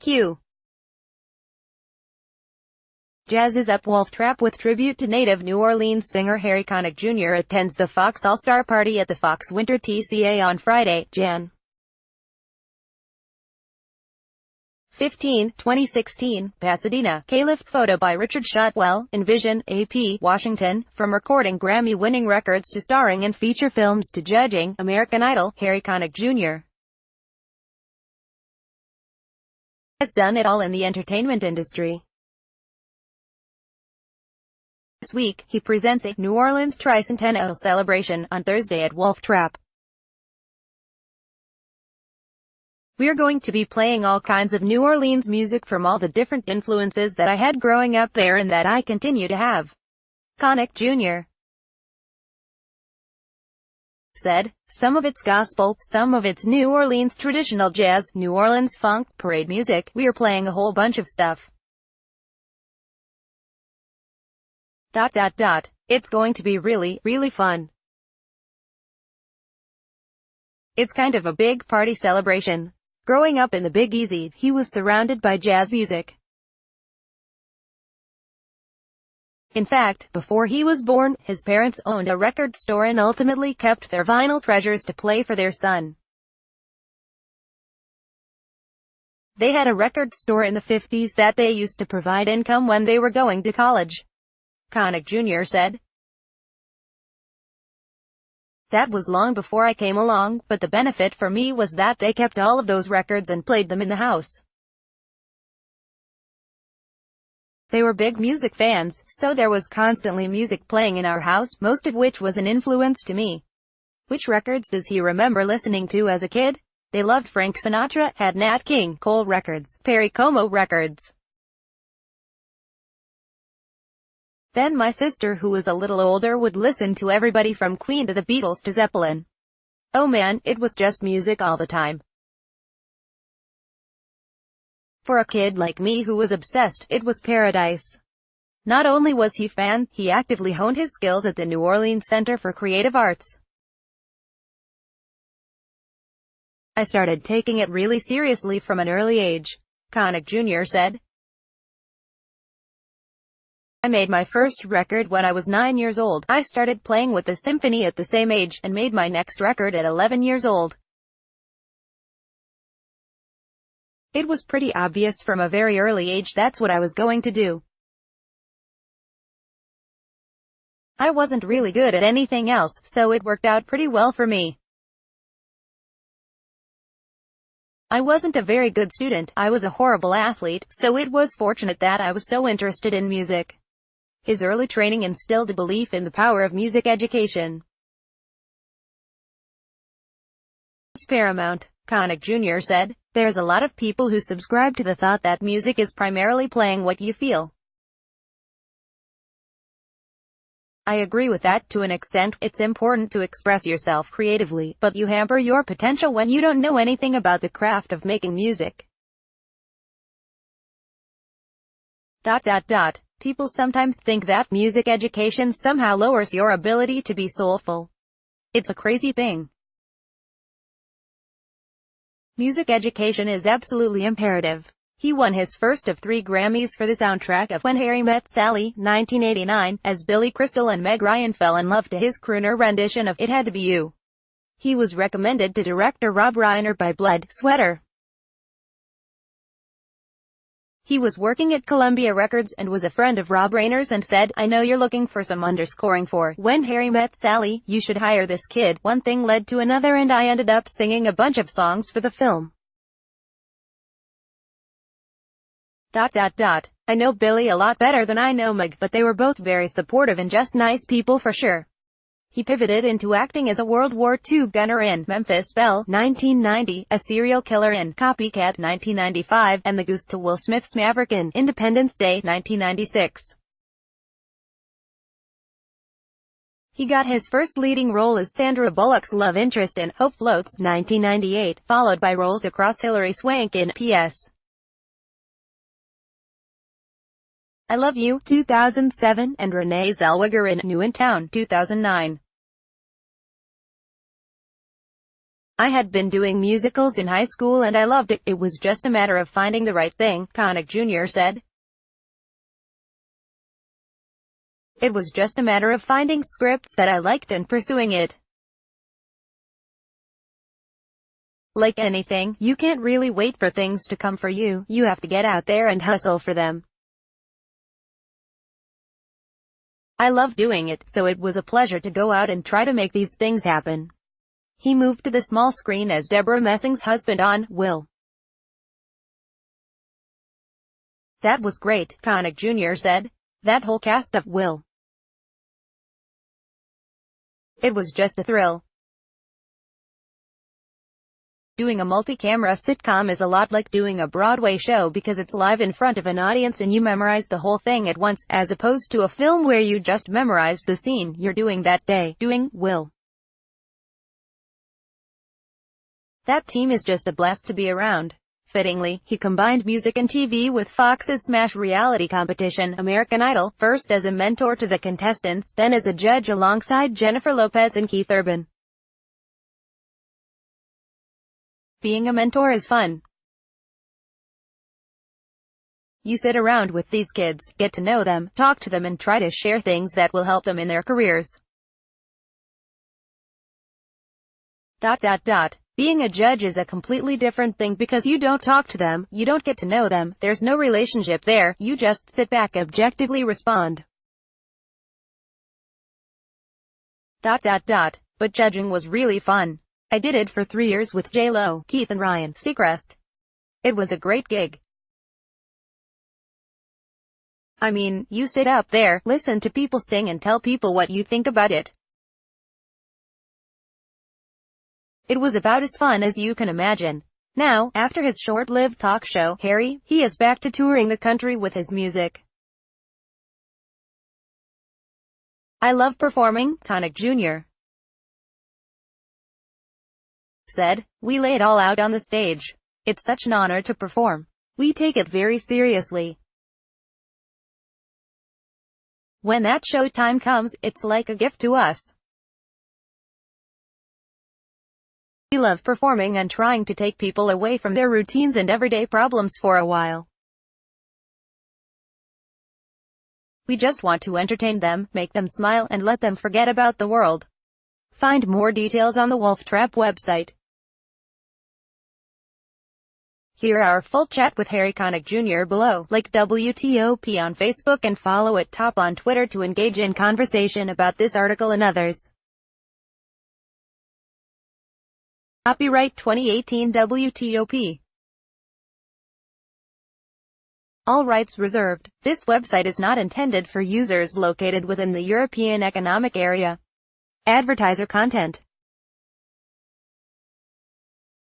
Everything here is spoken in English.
Q. Jazz is up Wolf Trap with tribute to native New Orleans singer Connick Jr. attends the Fox All-Star Party at the Fox Winter TCA on Friday, Jan. 15, 2016, Pasadena. K-Lift photo by Richard Shotwell, Envision, AP, Washington. From recording Grammy-winning records to starring in feature films to judging American Idol, Connick Jr. has done it all in the entertainment industry. This week, he presents a New Orleans Tricentennial celebration on Thursday at Wolf Trap. We're going to be playing all kinds of New Orleans music from all the different influences that I had growing up there and that I continue to have. Connick Jr. said. Some of it's gospel, some of it's New Orleans traditional jazz, New Orleans funk, parade music. We are playing a whole bunch of stuff. It's going to be really, really fun. It's kind of a big party celebration. Growing up in the Big Easy, he was surrounded by jazz music. In fact, before he was born, his parents owned a record store and ultimately kept their vinyl treasures to play for their son. They had a record store in the 50s that they used to provide income when they were going to college. Connick Jr. said. That was long before I came along, but the benefit for me was that they kept all of those records and played them in the house. They were big music fans, so there was constantly music playing in our house, most of which was an influence to me. Which records does he remember listening to as a kid? They loved Frank Sinatra, had Nat King Cole records, Perry Como records. Then my sister, who was a little older, would listen to everybody from Queen to the Beatles to Zeppelin. Oh man, it was just music all the time. For a kid like me who was obsessed, it was paradise. Not only was he fan, he actively honed his skills at the New Orleans Center for Creative Arts. I started taking it really seriously from an early age, Connick Jr. said. I made my first record when I was 9 years old. I started playing with the symphony at the same age, and made my next record at 11 years old. It was pretty obvious from a very early age that's what I was going to do. I wasn't really good at anything else, so it worked out pretty well for me. I wasn't a very good student, I was a horrible athlete, so it was fortunate that I was so interested in music. His early training instilled a belief in the power of music education. It's paramount, Connick Jr. said. There's a lot of people who subscribe to the thought that music is primarily playing what you feel. I agree with that to an extent. It's important to express yourself creatively, but you hamper your potential when you don't know anything about the craft of making music. People sometimes think that music education somehow lowers your ability to be soulful. It's a crazy thing. Music education is absolutely imperative. He won his first of 3 Grammys for the soundtrack of When Harry Met Sally, 1989, as Billy Crystal and Meg Ryan fell in love to his crooner rendition of It Had to Be You. He was recommended to director Rob Reiner by Blood, Sweater. He was working at Columbia Records and was a friend of Rob Reiner's and said, I know you're looking for some underscoring for When Harry Met Sally, you should hire this kid. One thing led to another and I ended up singing a bunch of songs for the film. I know Billy a lot better than I know Meg, but they were both very supportive and just nice people for sure. He pivoted into acting as a World War II gunner in Memphis Belle, 1990, a serial killer in Copycat, 1995, and the goose to Will Smith's Maverick in Independence Day, 1996. He got his first leading role as Sandra Bullock's love interest in Hope Floats, 1998, followed by roles across Hilary Swank in P.S. I Love You, 2007, and Renee Zellweger in New in Town, 2009. I had been doing musicals in high school and I loved it. It was just a matter of finding the right thing, Connick Jr. said. It was just a matter of finding scripts that I liked and pursuing it. Like anything, you can't really wait for things to come for you. You have to get out there and hustle for them. I love doing it, so it was a pleasure to go out and try to make these things happen. He moved to the small screen as Deborah Messing's husband on Will. That was great, Connick Jr. said. That whole cast of Will. It was just a thrill. Doing a multi-camera sitcom is a lot like doing a Broadway show because it's live in front of an audience and you memorize the whole thing at once, as opposed to a film where you just memorize the scene you're doing that day. Doing Will. That team is just a blast to be around. Fittingly, he combined music and TV with Fox's smash reality competition, American Idol, first as a mentor to the contestants, then as a judge alongside Jennifer Lopez and Keith Urban. Being a mentor is fun. You sit around with these kids, get to know them, talk to them and try to share things that will help them in their careers. Being a judge is a completely different thing because you don't talk to them, you don't get to know them, there's no relationship there, you just sit back objectively respond. But judging was really fun. I did it for 3 years with J-Lo, Keith and Ryan Seacrest. It was a great gig. I mean, you sit up there, listen to people sing and tell people what you think about it. It was about as fun as you can imagine. Now, after his short-lived talk show, Harry, he is back to touring the country with his music. I love performing, Connick Jr. said. We lay it all out on the stage. It's such an honor to perform. We take it very seriously. When that show time comes, it's like a gift to us. We love performing and trying to take people away from their routines and everyday problems for a while. We just want to entertain them, make them smile, and let them forget about the world. Find more details on the Wolf Trap website. Hear our full chat with Harry Connick Jr. below. Like WTOP on Facebook and follow at Top on Twitter to engage in conversation about this article and others. Copyright 2018 WTOP. All rights reserved. This website is not intended for users located within the European Economic Area. Advertiser content.